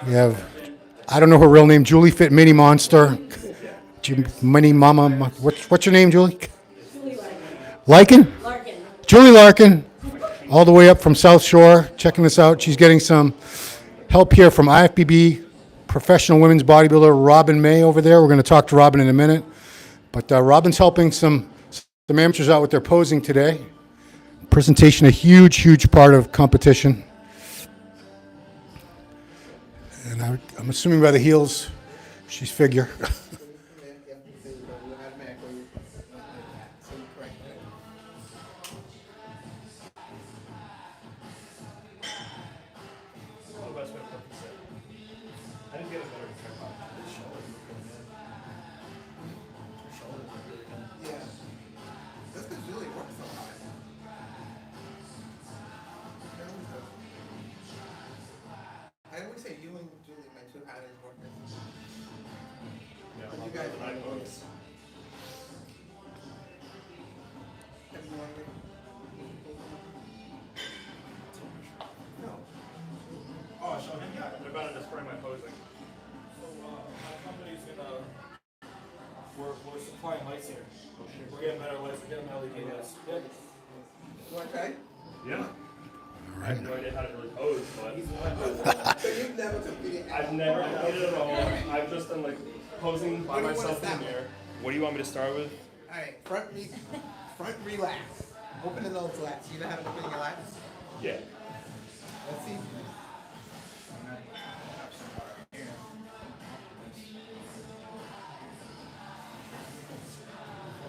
We have, I don't know her real name, Julie Fit Mini Monster. Mini Mama. What's your name, Julie? Larkin? Julie Larkin, all the way up from South Shore, checking this out. She's getting some help here from IFBB professional women's bodybuilder Robyn May over there. We're going to talk to Robyn in a minute. But Robyn's helping some amateurs out with their posing today. Presentation, a huge part of competition. And I'm assuming by the heels, she's figure. I always say you and Julie, my two hardest workers. Yeah, but you guys are my boys. No. Oh, show him? Yeah, they're about to destroy my posing. So, my company's gonna. We're supplying lights here. We're getting better lights, we're getting LED lights. Yeah. You want to try? Yeah. I have no idea how to really pose, but So you've never competed? I've never competed at all. I've just done like posing by myself in the mirror. What do you want me to start with? All right, front relax. Opening those lats. You know how to open your lats? Yeah. Let's see.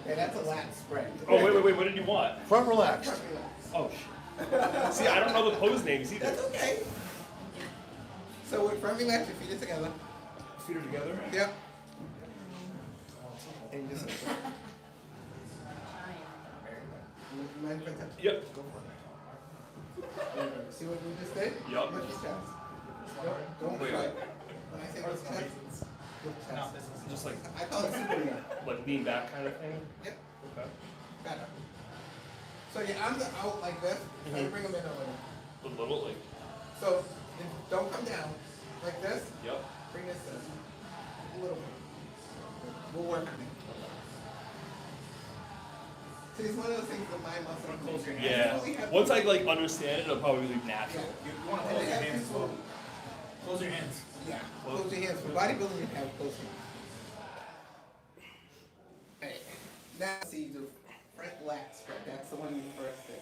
Okay, that's a lat spread. Oh, wait, what did you want? Front relaxed. Front relax. Oh, shit. See, I don't know the pose names either. That's okay. So with front relax, your feet are together. Feet are together? Yep. And you just mind if I touch? Yep. Go for it. See what we just did? Yup. Lift your chest. Don't Wait, try. wait. When I say lift chest, lift chest. Just like I call it Superman. lean back kind of thing? Yep. Okay. Better. So your arms are out like this. Try to bring them in a little. A little, like, So don't come down like this. yep. Bring this in. A little bit. We'll work on it. See, it's one of those things that my muscle. Yeah. Once I like understand it, it'll probably be Yeah. natural. You want to close your hands. Close your hands. Yeah. Close your hands. For bodybuilding, you have close hands. Hey. Now see the front lat spread. That's the one you first thing.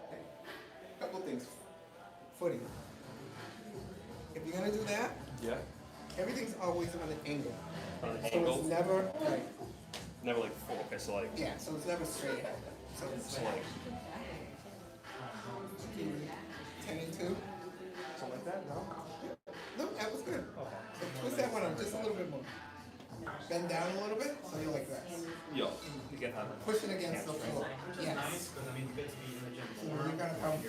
Okay. Couple things. Footing. If you're gonna do that, Yeah. everything's always on an angle. On an So angle. it's never right. Never like full. Okay, so like, Yeah, so it's never straight ahead. So it's so like, 10 and 2. something like that. No. No, that was good. Okay. So twist that one up just a little bit more. Bend down a little bit, so you're like this. Yo, you get that. Push it against the floor. Yes. So you're gonna come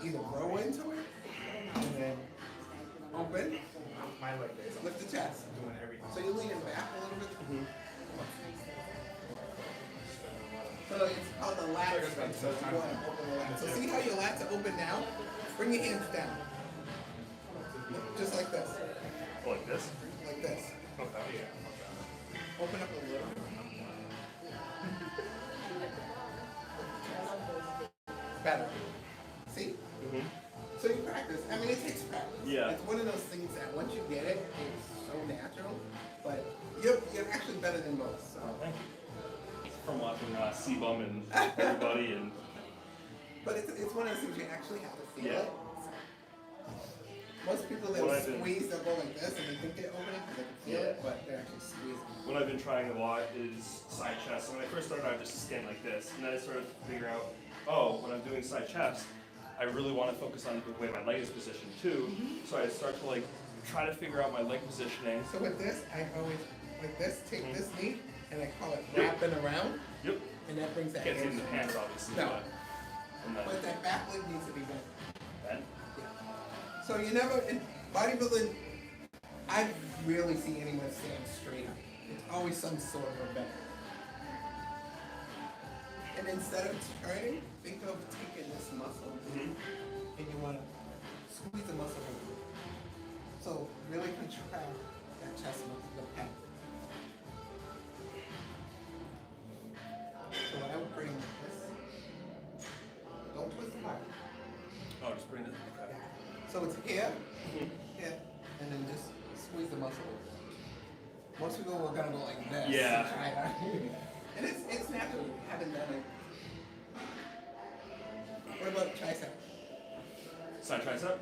either grow into it, and then open, lift the chest. So you're leaning back a little bit. So it's called the lat spread. So you want to open the lat. So see how your lats are open now? Bring your hands down. Just like this. Like this? Like this. Okay. Open up a little. Better. See? So you practice. I mean, it takes practice. Yeah. It's one of those things that once you get it, it's so natural. But you're actually better than most. So. Thank you. From watching C-Bum and everybody and. But it's one of those things you actually have to feel Yeah. it. Most people that What I've been- squeeze, they'll go like this and they think they're opening because they can feel it, but they're actually squeezing. What I've been trying a lot is side chest. When I first started, I would just stand like this, and then I started to figure out, oh, when I'm doing side chest, I really want to focus on the way my leg is positioned too. So I start to like try to figure out my leg positioning. So with this, I always like this, take this knee, and I call it wrapping around, Yep. and that brings that Can't see it in the hamstring. pants, obviously. No. But, and then But that back leg needs to be bent. bend. So you never, in bodybuilding, I rarely see anyone stand straight up. It's always some sort of a bend. And instead of turning, think of taking this muscle and you want to squeeze the muscle over. So really contract that chest muscle, the pec. So I would bring this. Don't twist the body. Oh, just bring it. Okay. So it's here, here, and then just squeeze the muscle. Most people are gonna go like this. Yeah. And it's natural. You haven't done it. What about tricep? Side tricep?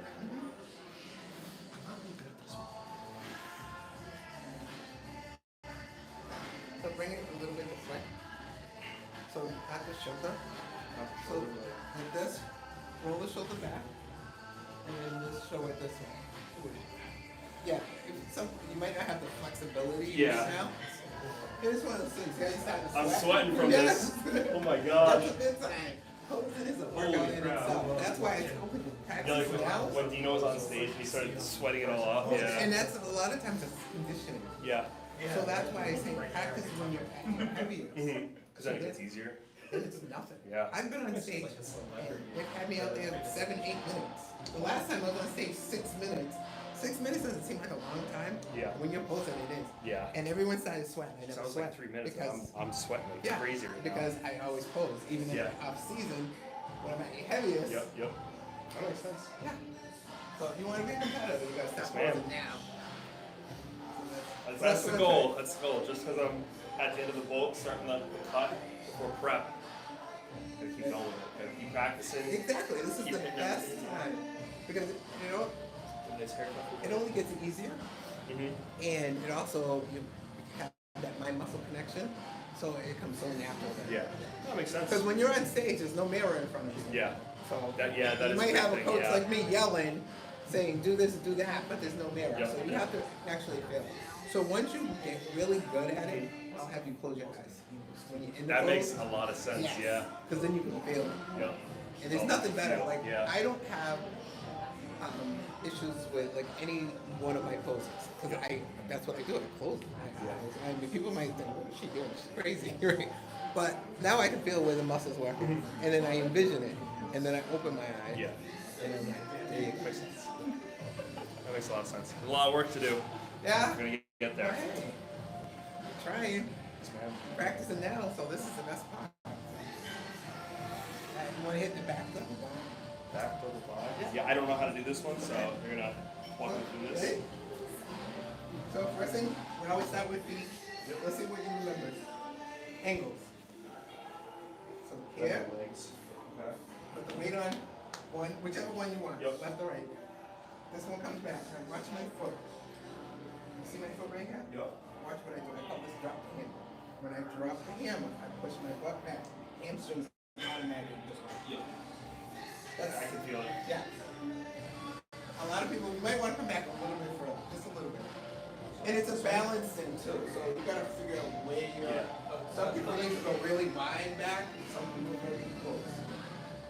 So bring it a little bit this way. So at the shoulder. So like this, roll the shoulder back, and then just show it this way. Yeah, if some you might not have the flexibility Yeah. now. Here's one of those things. Yeah, you start to I'm sweat. sweating from Yes. this. Oh my gosh. That's a good sign. Posing is a workout Holy in crap. itself. That's why it's open to You practice know, like now. when Dino was on stage and he started sweating it all off. Yeah. And that's a lot of times it's conditioning. Yeah. So that's why I say practice when you're at your heaviest. Because then it gets easier. Then it's nothing. Yeah. I've been on stage and they've had me out there 7, 8 minutes. The last time I was on stage 6 minutes. 6 minutes doesn't seem like a long time. Yeah. When you're posing, it is. Yeah. And everyone started sweating. I never Sounds sweat like 3 minutes. because I'm sweating like yeah, crazy right now. because I always pose, even in Yeah. the off season when I'm at your heaviest. Yep. That makes sense. Yeah. So if you want to be competitive, you gotta stop Yes, ma'am. posing now. That's the goal. That's the goal. Just because I'm at the end of the boat, starting the cut before prep. Gotta keep going with it. Gotta keep practicing. Exactly. This is Keep the hitting best everything. time because you know Nice haircut. it only gets easier, and it also you have that mind muscle connection, so it comes so natural. Yeah. That makes sense. Because when you're on stage, there's no mirror in front of you. Yeah. So That you is might the have a thing, coach yeah. like me yelling, saying do this, do that, but there's no mirror. Yep. So you have to actually feel. So once you get really good at it, I'll have you close your eyes. When you're in the That pose, makes a lot of sense. Yeah. Because then you can feel it. Yep. And there's Oh, nothing better. feel, Like yeah. I don't have issues with like any one of my poses because that's what I do. I close my eyes. I mean, people might think, "What is she doing? She's crazy." Right? But now I can feel where the muscles work, and then I envision it, and then I open my eyes. Yeah. And I'm like, there you go. Makes sense. That makes a lot of sense. There's a lot of work to do. Yeah. We're gonna get there. Hey, trying, Yes, ma'am. practicing now. So this is the best part. You want to hit the back though? Back double five. Yeah, I don't know how to do this one, so you're gonna walk me through this. Ready? So first thing, we always start with feet. Let's see what you remember. Angles. So here, Double legs. Okay. put the weight on one, whichever one you want, Yep. left or right. This one comes back. Now watch my foot. You see my foot right here? Yep. Watch what I do. I call this drop the hammer. When I drop the hammer, I push my butt back. Hamstrings automatically just Yep. That's, I can feel it. yeah. A lot of people, you might want to come back a little bit further, just a little bit. And it's a balance thing too, so you gotta figure out where you're. Some people need to go really wide back, some people really close.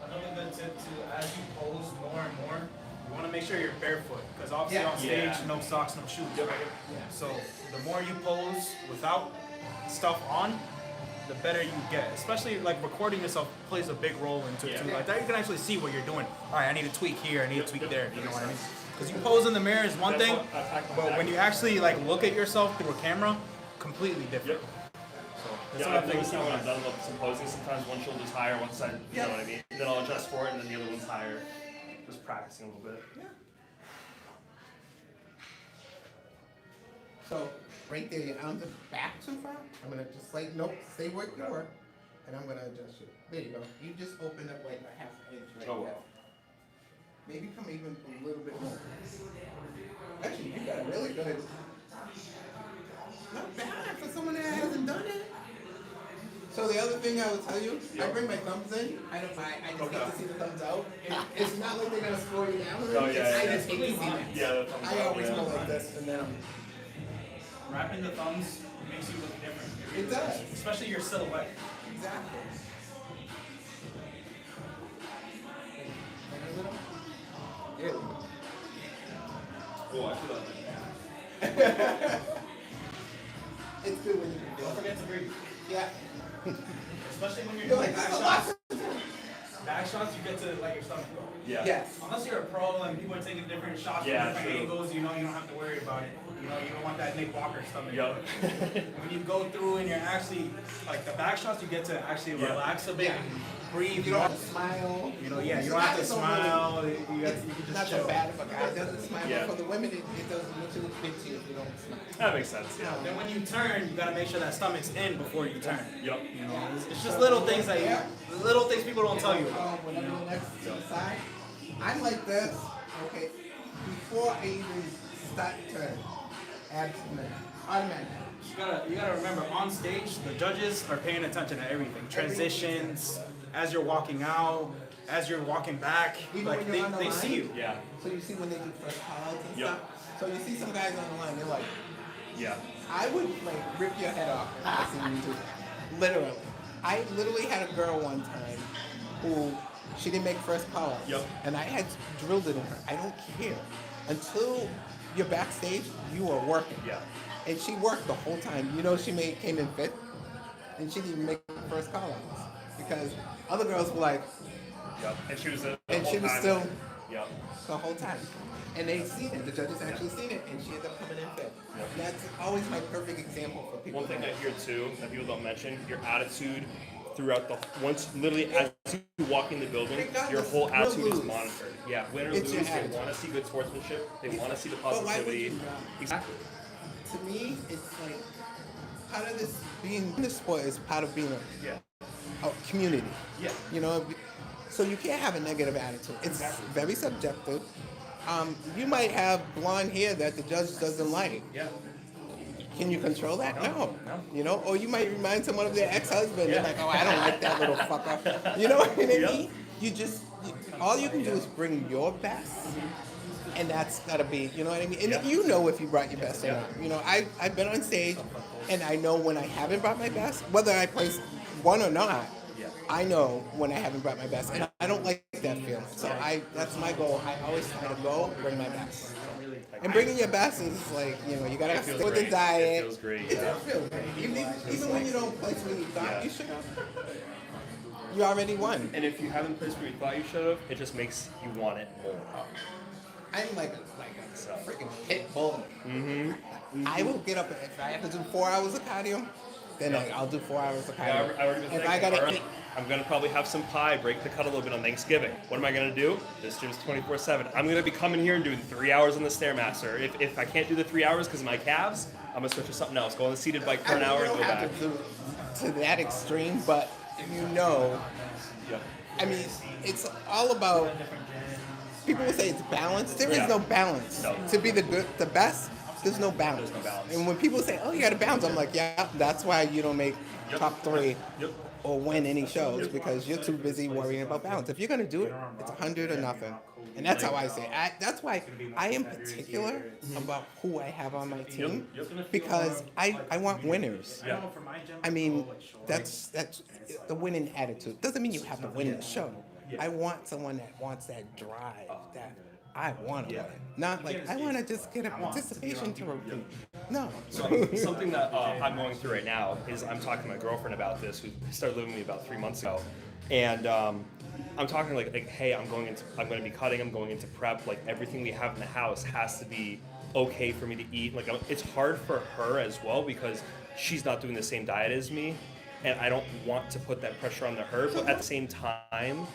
Another good tip too, as you pose more and more, you want to make sure you're barefoot because obviously Yeah. on stage, Yeah. no socks, no shoes, right? Yeah. So the more you pose without stuff on, the better you get. Especially like recording yourself plays a big role into it too. Yeah. Like that you can actually see what you're doing. All right, I need to tweak here, I need to tweak there. You know what I mean? Because you pose in the mirror is one That's thing, what- that's but when you actually like look at yourself through a camera, completely different. Yep. So that's Yeah, what I've I think. noticed that when I've done some posing, sometimes one shoulder's higher, one side, you know what I mean? Then I'll adjust for it, and then the other one's higher. Just practicing a little bit. So, right there, your arms are back too far. I'm gonna just like, nope, stay where you were. And I'm gonna adjust you. There you go. You just opened up like a half inch right Oh, there. wow. Maybe come even a little bit more. Actually, you got a really good. Not bad for someone that hasn't done it. So the other thing I will tell you, I bring my thumbs in. I don't mind. I just hate to see the thumbs out. It's not like they're gonna slow you down. Oh, yeah, I yeah. just hate to see that. Yeah, the thumbs I out, always yeah. go like this, and then I'm. Wrapping the thumbs makes you look different. It does. Especially your silhouette. Exactly. There we go. Oh, I feel that. It's good when you can Don't forget to breathe. Yeah. Especially when you're You're doing like, back "There's a lot shots. to do." Back back shots, you get to let your stomach go. Yeah. Yes. Unless you're a pro and people are taking different shots Yeah, from different true. angles, you know, you don't have to worry about it. You know, you don't want that Nick Walker stomach. Yep. When you go through and you're actually, like the back shots, you get to actually Yeah. relax a bit Yeah. and breathe. You don't have to smile. You know, yeah, you don't have to smile. You can It's just not chill. so bad if a guy doesn't smile, Yeah. but for the women, it doesn't look too big to you if you don't smile. That makes sense. Yeah. Then when you turn, you gotta make sure that stomach's in before you turn. Yep. You know, it's just little things that little things people don't tell you. Whenever you're next to the side, I'm like this, okay, before I even start turning, abs automatic. You gotta remember, on stage, the judges are paying attention to everything. Transitions, as you're walking out, as you're walking back, Even like when you're on the they line? see you. Yeah. So you see when they do first calls and Yep. stuff. So you see some guys on the line, they're like, Yeah. I would like rip your head off if I seen you do that. Literally. I literally had a girl one time who she didn't make first call. Yep. And I had drilled it in her. I don't care. Until you're backstage, you are working. Yeah. And she worked the whole time. You know, came in fifth, and she didn't even make the first call outs because other girls were like, Yep. And she was the and whole she was time. still Yep. the whole time. And they seen it. The judges actually seen it, and she ended up coming in fifth. Yep. That's always my perfect example for people. One thing I hear too that people don't mention, your attitude throughout literally as you walk in the building, your whole Regardless, attitude win or is lose. monitored. Yeah, win or It's your lose, they attitude. want to see good sportsmanship, they want to see the But why would positivity. you not? Exactly. To me, it's like part of this being in this sport is part of being Yeah. a community. Yeah. You know, so you can't have a negative attitude. It's very subjective. You might have blonde hair that the judge doesn't like. Yeah. Can you control that? No. No. You know, or you might remind someone of their ex-husband. Yeah. They're like, oh, I don't like that little fucker. You know what I mean? Yep. You just, all you can do is bring your best. And that's gotta be, you know what I mean? And Yeah. you know if you brought your best or Yeah. not. You know, I've been on stage and I know when I haven't brought my best, whether I place one or not, Yeah. I know when I haven't brought my best. And I don't like that feeling. So that's my goal. I always try to go bring my best. And bringing your best is like, you know, you gotta It feels stick with the great. diet. It feels great, It yeah. does feel great. Even when you don't place where you thought Yeah. you should have, you already won. And if you haven't placed where you thought you should have, it just makes you want it more. I'm like a freaking pit bull. Mm-hmm. I will get up if I have to do 4 hours of cardio, then I'll do 4 hours of cardio. Yeah, I already been if I thinking, gotta all right, I'm gonna probably have some pie, break the cut a little bit on Thanksgiving. What am I gonna do? This gym's 24/7. I'm gonna be coming here and doing 3 hours on the Stairmaster. If I can't do the 3 hours because of my calves, I'm gonna switch to something else. Go on the seated bike for an hour you and don't go have back. to do to that extreme, but you know, Yeah. I mean, it's all about. People will say it's balance. There is Yeah. no balance. No. To be the best, there's no balance. There's no balance. And when people say, "Oh, you got to balance," I'm like, "Yeah, that's why you don't make Yep. top 3 Yep. or win any shows because you're too busy worrying about balance. If you're gonna do it, it's 100 or nothing." And that's how I say it. That's why I am particular about who I have on my team because I want winners. Yeah. I mean, that's the winning attitude. Doesn't mean you have to win the show. I want someone that wants that drive, that I want to win. Not like, I want to just get a participation trophy. No. So something that I'm going through right now is I'm talking to my girlfriend about this, who started living with me about 3 months ago, and I'm talking like, hey, I'm going to be cutting, I'm going into prep, like everything we have in the house has to be okay for me to eat. Like it's hard for her as well because she's not doing the same diet as me, and I don't want to put that pressure on her, but at the same time,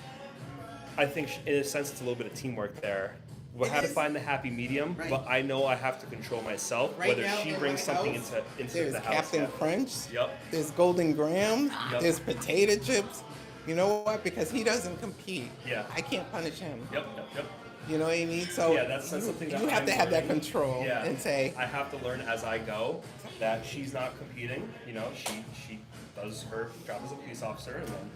I think in a sense it's a little bit of teamwork there. We'll have to find the happy medium, but I know I have to control myself, Right whether now she in brings my something house, into There's the house. Captain Yeah. Crunch. Yep. There's Golden Graham. Yep. There's potato chips. You know what? Because he doesn't compete. Yeah. I can't punish him. Yep. You know what I mean? So Yeah, that's something that you have I'm to have that learning. control Yeah. and say, I have to learn as I go that she's not competing. You know, she does her job as a police officer, and then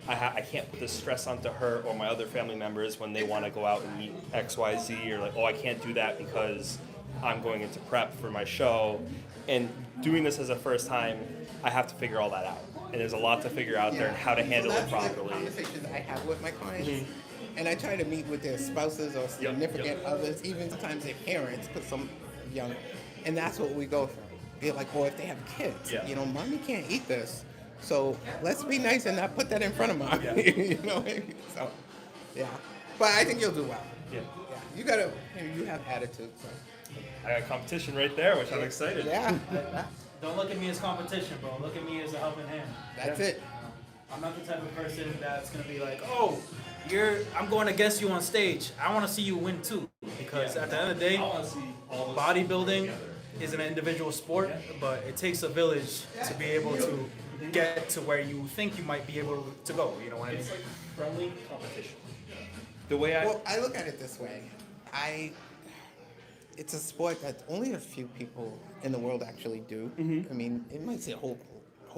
I can't put the stress onto her or my other family members when they want to go out and eat X, Y, Z, or like, oh, I can't do that because I'm going into prep for my show. And doing this as a first time, I have to figure all that out. And there's a lot to figure out there and how to handle so it that's the properly. conversations I have with my clients. And I try to meet with their spouses or significant others, even sometimes their parents, because some young, and that's what we go through. They're like, well, if they have kids, Yeah. you know, mommy can't eat this. So let's be nice and not put that in front of mom. Yeah. You know what I mean? So, yeah. But I think you'll do well. Yeah. Yeah. You have attitude. So. I got competition right there, which I'm excited. Yeah. Don't look at me as competition, bro. Look at me as a helping hand. That's it. I'm not the type of person that's gonna be like, oh, I'm going against you on stage. I want to see you win too, because at the end of the day, I want to see all this bodybuilding together. is an individual sport, but it takes a village to be able to get to where you think you might be able to go. You know what I mean? It's like friendly competition. The way Well, I look at it this way. It's a sport that only a few people in the world actually do. I mean, it might say a whole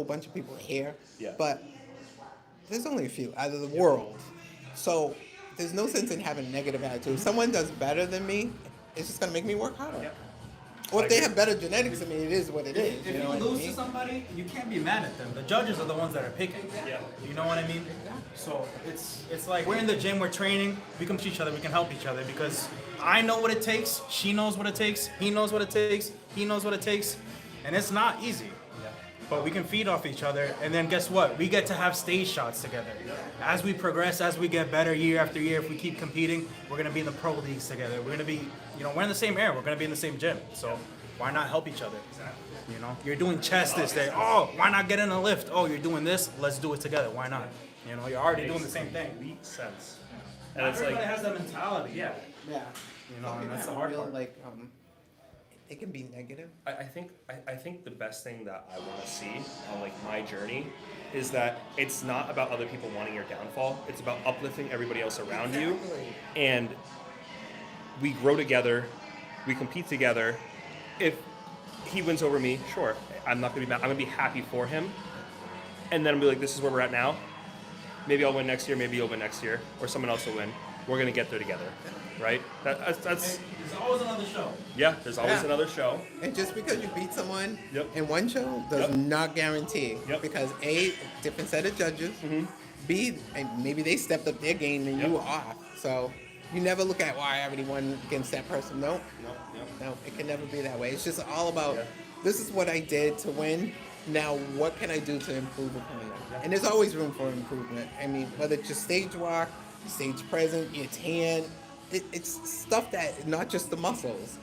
bunch of people here, Yeah. but there's only a few out of the world. So there's no sense in having a negative attitude. If someone does better than me, it's just gonna make me work harder. Yeah. Or if they have better genetics than me, it is what it is. If you know what I lose mean? to somebody, you can't be mad at them. The judges are the ones that are picking. Yeah. You know what I mean? So it's like we're in the gym, we're training, we can push each other, we can help each other because I know what it takes, she knows what it takes, he knows what it takes, he knows what it takes, and it's not easy. But we can feed off each other, and then guess what? We get to have stage shots together. As we progress, as we get better year after year, if we keep competing, we're gonna be in the pro leagues together. We're gonna be, we're in the same air. We're gonna be in the same gym. So why not help each other? You know, you're doing chest this day. Oh, why not get in a lift? Oh, you're doing this. Let's do it together. Why not? You know, you're already doing the same thing. Makes sense. And And it's everybody like, has that mentality. yeah. Yeah. You know, and that's the hard part. Like, it can be negative. I think the best thing that I want to see on like my journey is that it's not about other people wanting your downfall. It's about uplifting everybody else around you, and we grow together, we compete together. If he wins over me, sure, I'm not gonna be mad. I'm gonna be happy for him, and then I'll be like, this is where we're at now. Maybe I'll win next year. Maybe you'll win next year, or someone else will win. We're gonna get there together, right? That's There's always another show. yeah. There's always Yeah. another show. And just because you beat someone Yep. in one show does Yep. not guarantee. Yep. Because A, different set of judges. B, and maybe they stepped up their game and you were off. So you never look at, I already won against that person. Nope. No, it can never be that way. It's just all about, this is what I did to win. Now, what can I do to improve upon that? And there's always room for improvement. I mean, whether it's your stage walk, stage presence, your tan, it's stuff that, not just the muscles.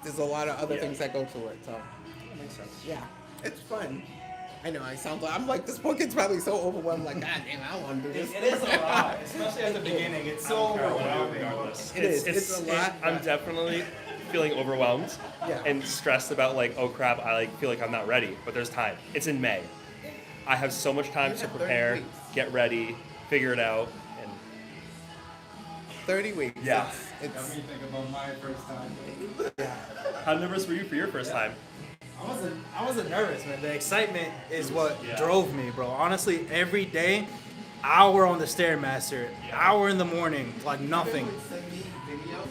There's a lot of other things that go to it. So, That makes sense. yeah, it's fun. I know, I'm like, this poor kid's probably so overwhelmed, like, God damn, I don't want to do this. It is a lot, especially at the beginning. It's so overwhelming. Regardless. It is. It's a lot. I'm definitely feeling overwhelmed Yeah. and stressed about like, oh crap, I like feel like I'm not ready. But there's time. It's in May. I have so much time You to have 30 prepare, weeks. get ready, figure it out, and 30 weeks. Yeah. It's Got me think about my first time. how nervous were you for your first time? I wasn't nervous, man. The excitement is what drove me, bro. Honestly, every day, hour on the Stairmaster, hour in the morning, like nothing. People would send me videos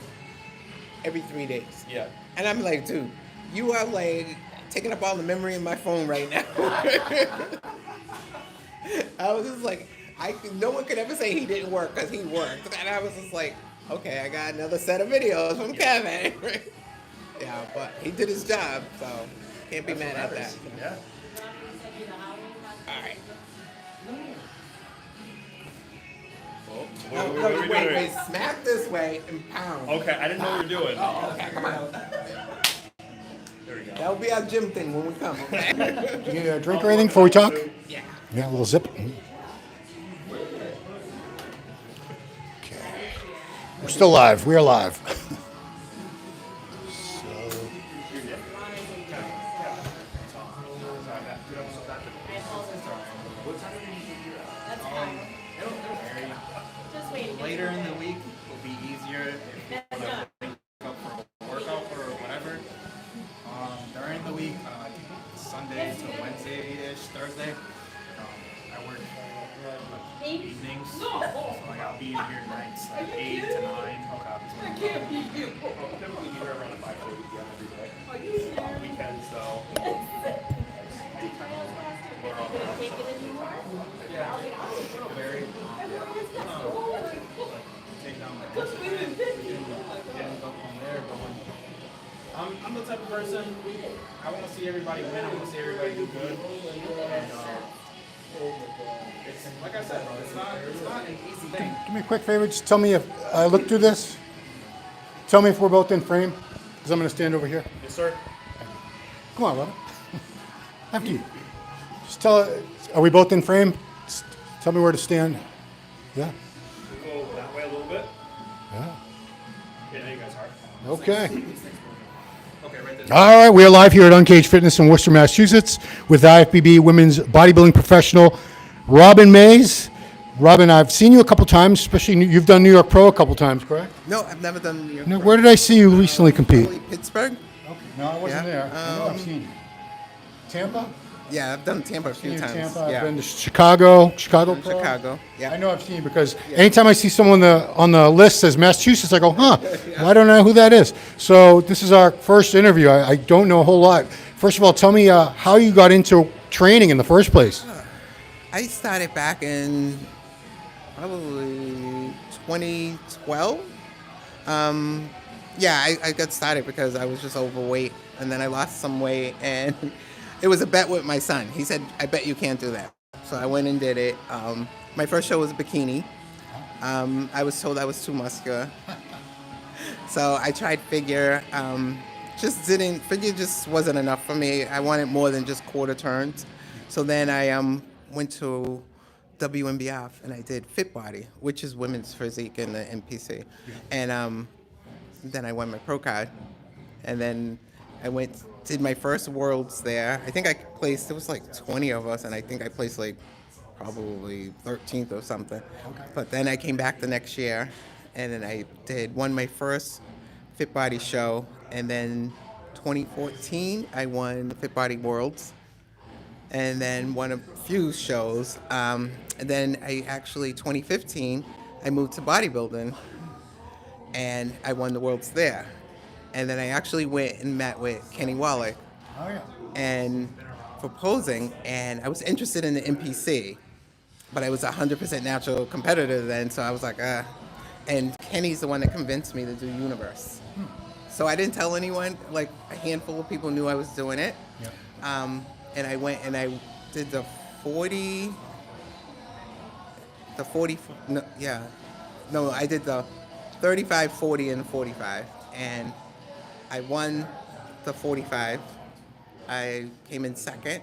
every 3 days. Yeah. And I'm like, dude, you are like taking up all the memory in my phone right now. I was just like, no one could ever say he didn't work because he worked. And I was just like, okay, I got another set of videos from Kevin. Yeah, but he did his job, so can't be mad at that. Yeah. All right. What are we doing? Wait, smack this way and pound. Okay, I didn't know what you were doing. Oh, okay, come on. There we go. That'll be our gym thing when we come, okay? Do you need a drink or anything before we talk? Yeah. Yeah, a little zip. Okay. We're still live. We are live. Later in the week will be easier if you want to link up for a workout or whatever. During the week, Sunday to Wednesday-ish, Thursday, I work evenings, so like I'll be in here nights, like 8 to 9. Typically here around 5:30 p.m. every day. Weekends though. Take down my and go from there. I'm the type of person, I want to see everybody win, I want to see everybody do good. And Like I said, bro, it's not an easy thing. Do me a quick favor. Just tell me if I look through this. Tell me if we're both in frame, because I'm going to stand over here. Yes, sir. Come on, Robyn. After you. Just tell. Are we both in frame? Just tell me where to stand. Yeah. Go that way a little bit. Yeah. Yeah, there you guys are. Okay. Okay, right there. All right, we are live here at Uncaged Fitness in Worcester, Massachusetts, with IFBB women's bodybuilding professional Robyn Mays. Robyn, I've seen you a couple times, especially you've done New York Pro a couple times, correct? No, I've never done New York. Now, where did I see you recently compete? Probably Pittsburgh. Okay, no, I wasn't Yeah, there. I know I've seen you. Tampa? Yeah, I've done Tampa a few Seen you in times. Tampa. Yeah. I've been to Chicago Pro. Chicago. Yeah. I know I've seen you because anytime I see someone on the list says Massachusetts, I go, huh, well, I don't know who that is. So this is our first interview. I don't know a whole lot. First of all, tell me how you got into training in the first place. I started back in probably 2012. Yeah, I got started because I was just overweight, and then I lost some weight, and it was a bet with my son. He said, I bet you can't do that. So I went and did it. My first show was bikini. I was told I was too muscular. So I tried figure. Figure just wasn't enough for me. I wanted more than just quarter turns. So then I went to WNBF and I did Fit Body, which is women's physique in the NPC. And then I won my pro card. And then I did my first worlds there. I think I placed, there was like 20 of us, and I think I placed like probably 13th or something. Okay. But then I came back the next year, and then I won my first Fit Body show, and then 2014 I won the Fit Body Worlds, and then won a few shows. And then 2015 I moved to bodybuilding, and I won the Worlds there. And then I actually went and met with Kenny Wallach and for posing, and I was interested in the NPC, but I was 100% natural competitor then, so I was like, and Kenny's the one that convinced me to do Universe. So I didn't tell anyone, like a handful of people knew I was doing it. Yeah. And I went and I did the 40, I did the 35, 40, and 45. And I won the 45. I came in second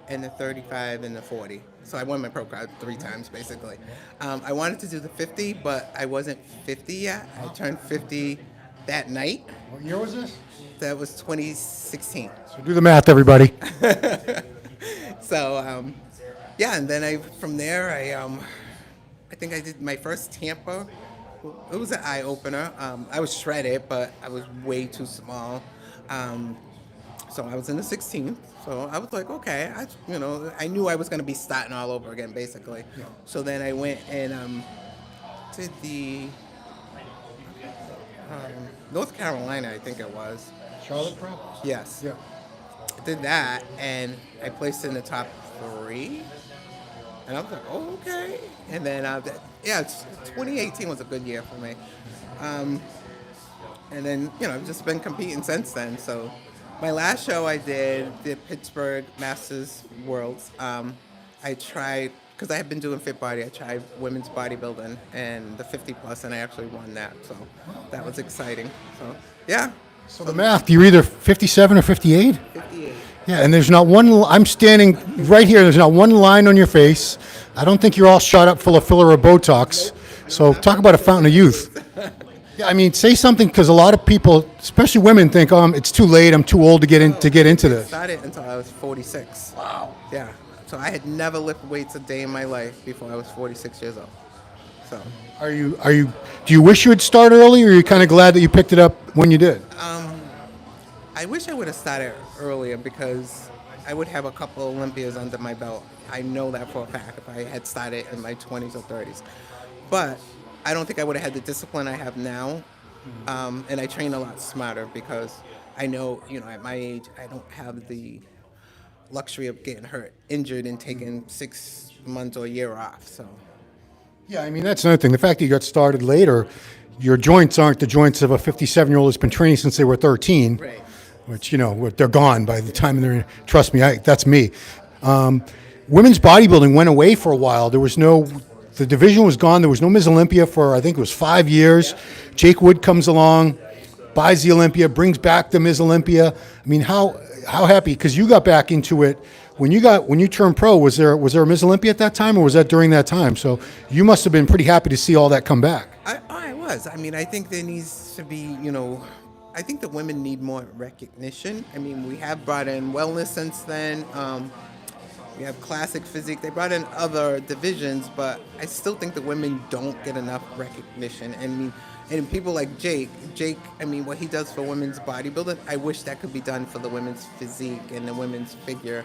in the 35 and the 40. So I won my pro card 3 times, basically. I wanted to do the 50, but I wasn't 50 yet. I turned 50 that night. What year was this? That was 2016. So do the math, everybody. So, and then from there, I think I did my first Tampa. It was an eye-opener. I was shredded, but I was way too small. So I was in the 16th. So I was like, okay, I knew I was going to be starting all over again, basically. Yeah. So then I went and did the North Carolina, I think it was. Charlotte Pro? Yes. Yeah. I did that, and I placed in the top 3. And I was like, oh, okay. And then, 2018 was a good year for me. And then, I've just been competing since then. So my last show I did the Pittsburgh Masters Worlds. I tried, because I had been doing Fit Body, I tried women's bodybuilding and the 50 plus, and I actually won that. So that was exciting. So, yeah. So the math, you're either 57 or 58? 58. Yeah, and there's not one, I'm standing right here, there's not one line on your face. I don't think you're all shot up full of filler or Botox. So talk about a fountain of youth. Yeah, I mean, say something, because a lot of people, especially women, think, it's too late, I'm too old to get into this. I started until I was 46. Wow. Yeah. So I had never lifted weights a day in my life before I was 46 years old. So. Do you wish you had started early, or are you kind of glad that you picked it up when you did? I wish I would have started earlier, because I would have a couple Olympias under my belt. I know that for a fact if I had started in my 20s or 30s. But I don't think I would have had the discipline I have now. And I train a lot smarter, because I know, at my age, I don't have the luxury of getting injured and taking 6 months or a year off. So. Yeah, I mean, that's another thing. The fact that you got started later, your joints aren't the joints of a 57-year-old who's been training since they were 13. Right. Which, they're gone by the time they're, trust me, that's me. women's bodybuilding went away for a while. The division was gone. There was no Ms. Olympia for, I think it was 5 years. Jake Wood comes along, buys the Olympia, brings back the Ms. Olympia. I mean, how happy, because you got back into it. When you turned pro, was there a Ms. Olympia at that time, or was that during that time? So you must have been pretty happy to see all that come back. I was. I mean, I think there needs to be, I think the women need more recognition. I mean, we have brought in wellness since then. We have classic physique. They brought in other divisions, but I still think the women don't get enough recognition. And people like Jake, I mean, what he does for women's bodybuilding, I wish that could be done for the women's physique and the women's figure.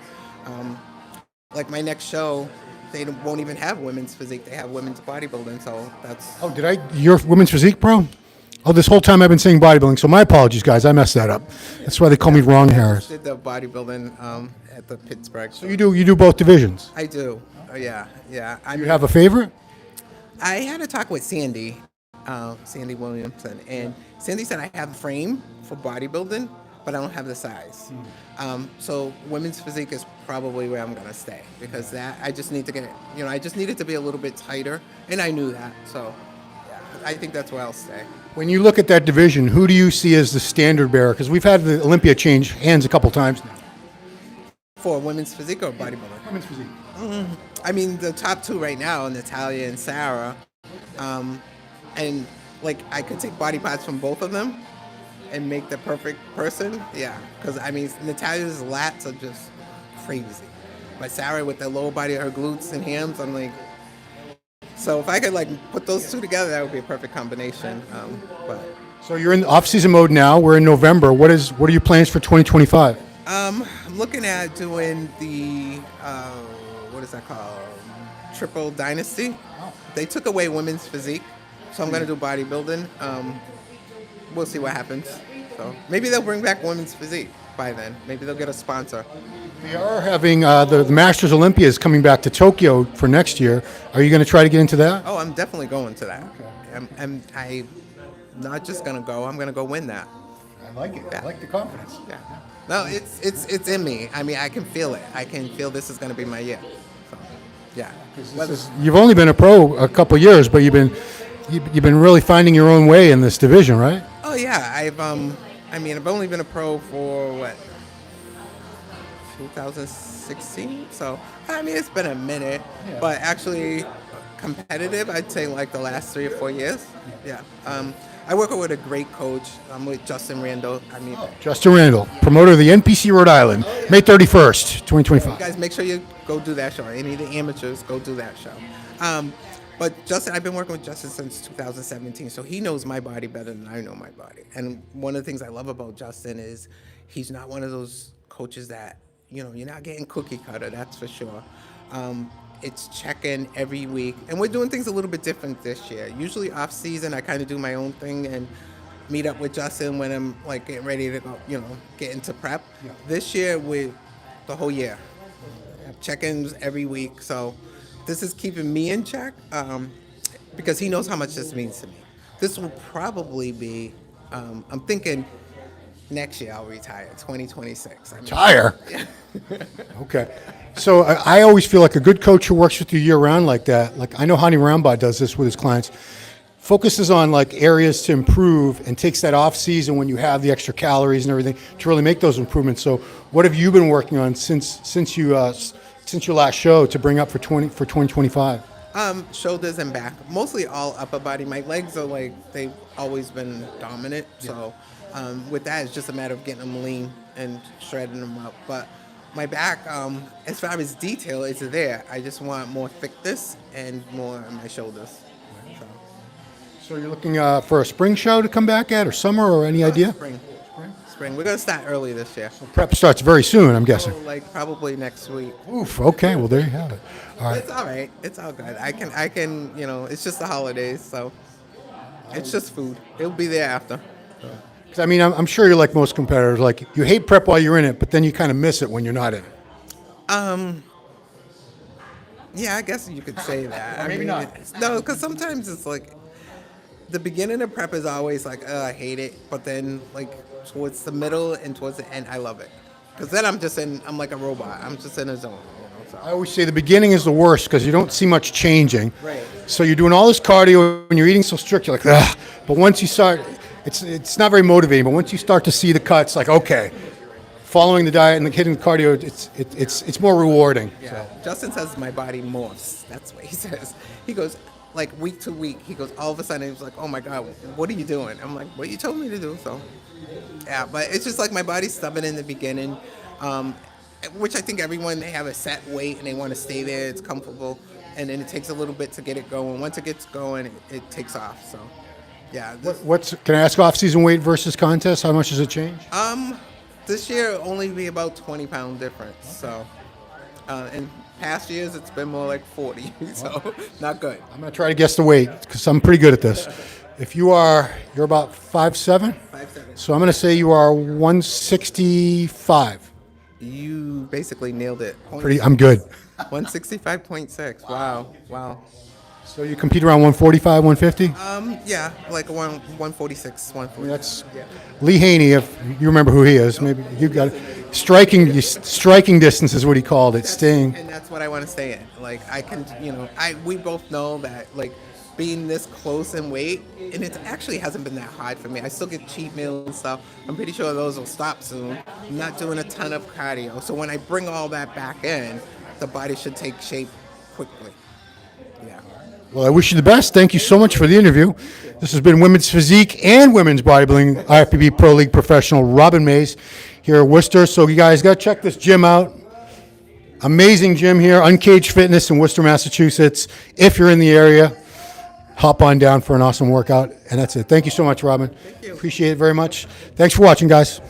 Like my next show, they won't even have women's physique. They have women's bodybuilding, so that's... Oh, you're women's physique pro? Oh, this whole time I've been saying bodybuilding, so my apologies, guys. I messed that up. That's why they call me Wrong Harris. I did the bodybuilding at the Pittsburgh. So you do both divisions? I do. Yeah. You have a favorite? I had a talk with Sandy Williamson, and Sandy said I have a frame for bodybuilding, but I don't have the size. So women's physique is probably where I'm gonna stay, because that I just need to get, I just need it to be a little bit tighter, and I knew that. So yeah, I think that's where I'll stay. When you look at that division, who do you see as the standard bearer? Because we've had the Olympia change hands a couple times now. For women's physique or bodybuilding? Women's physique. I mean, the top two right now, Natalia and Sarah, and like I could take body parts from both of them and make the perfect person. Yeah, because I mean, Natalia's lats are just crazy, but Sarah with the lower body, her glutes and hams, I'm like, so if I could like put those two together, that would be a perfect combination. But so you're in off-season mode now. We're in November. What are your plans for 2025? I'm looking at doing the what is that called? Triple Dynasty. They took away women's physique, so I'm gonna do bodybuilding. We'll see what happens. So maybe they'll bring back women's physique by then. Maybe they'll get a sponsor. They are having the Masters Olympia is coming back to Tokyo for next year. Are you going to try to get into that? Oh, I'm definitely going to that. Okay. I'm not just gonna go. I'm gonna go win that. I like it. Yeah. I like the confidence. Yeah. No, it's in me. I mean, I can feel it. I can feel this is gonna be my year. So, yeah. You've only been a pro a couple years, but you've been really finding your own way in this division, right? Oh yeah, I've only been a pro for 2016. So I mean, it's been a minute, but actually competitive, I'd say like the last 3 or 4 years. Yeah. I work with a great coach. I'm with Justin Randall. Justin Randall, promoter of the NPC Rhode Island, May 31st, 2025. You guys, make sure you go do that show. Any of the amateurs, go do that show. But Justin, I've been working with Justin since 2017, so he knows my body better than I know my body. And one of the things I love about Justin is he's not one of those coaches that, you're not getting cookie cutter, that's for sure. It's check-in every week. And we're doing things a little bit different this year. Usually off season, I kind of do my own thing and meet up with Justin when I'm like getting ready to go, get into prep. Yeah. This year, with the whole year, check-ins every week. So this is keeping me in check because he knows how much this means to me. This will probably be, I'm thinking next year I'll retire, 2026. Retire? Yeah. Okay. So I always feel like a good coach who works with you year-round like that, like I know Hani Rambod does this with his clients, focuses on like areas to improve and takes that off-season when you have the extra calories and everything to really make those improvements. So what have you been working on since your last show to bring up for 2025? Shoulders and back, mostly all upper body. My legs are like, they've always been dominant. So with that, it's just a matter of getting them lean and shredding them up. But my back, as far as detail, is there. I just want more thickness and more on my shoulders. So you're looking for a spring show to come back at, or summer, or any idea? Spring. We're gonna start early this year. So prep starts very soon, I'm guessing. So like probably next week. Oof. Okay. Well, there you have it. All right. It's all right. It's all good. I can. It's just the holidays, so it's just food. It'll be there after. I mean, I'm sure you're like most competitors. Like, you hate prep while you're in it, but then you kind of miss it when you're not in it. Yeah, I guess you could say that. Maybe not. No, because sometimes it's like the beginning of prep is always like, I hate it. But then, like, towards the middle and towards the end, I love it. Because then I'm like a robot. I'm just in a zone. So. I always say the beginning is the worst because you don't see much changing. Right. So you're doing all this cardio and you're eating so strict, you're like, ugh. But once you start, it's not very motivating. But once you start to see the cuts, like, okay, following the diet and hitting the cardio, it's more rewarding. Yeah. So. Justin says my body morphs. That's what he says. He goes, like, week to week, he goes, all of a sudden, he's like, oh my God, what are you doing? I'm like, what you told me to do. So, yeah, but it's just like my body's stubborn in the beginning, which I think everyone, they have a set weight and they want to stay there. It's comfortable. And then it takes a little bit to get it going. Once it gets going, it takes off. So, yeah. Can I ask off-season weight versus contest? How much does it change? This year it'll only be about 20-pound difference. So, in past years it's been more like 40. So, not good. I'm gonna try to guess the weight because I'm pretty good at this. If you're about 5'7"? 5'7". So I'm gonna say you are 165. You basically nailed it. I'm good. 165.6. Wow. So you compete around 145, 150? Yeah, like 146, 140. That's Lee Haney, if you remember who he is. Maybe you got it. Striking distance is what he called it. Sting. And that's what I want to stay in. Like, I can, we both know that, like, being this close in weight, and it actually hasn't been that hard for me. I still get cheat meals and stuff. I'm pretty sure those will stop soon. I'm not doing a ton of cardio. So when I bring all that back in, the body should take shape quickly. Yeah. Well, I wish you the best. Thank you so much for the interview. This has been Women's Physique and Women's Bodybuilding IFBB Pro League professional Robyn Mays here at Worcester. So you guys got to check this gym out. Amazing gym here, Uncaged Fitness in Worcester, Massachusetts. If you're in the area, hop on down for an awesome workout. And that's it. Thank you so much, Robyn. Thank you. Appreciate it very much. Thanks for watching, guys.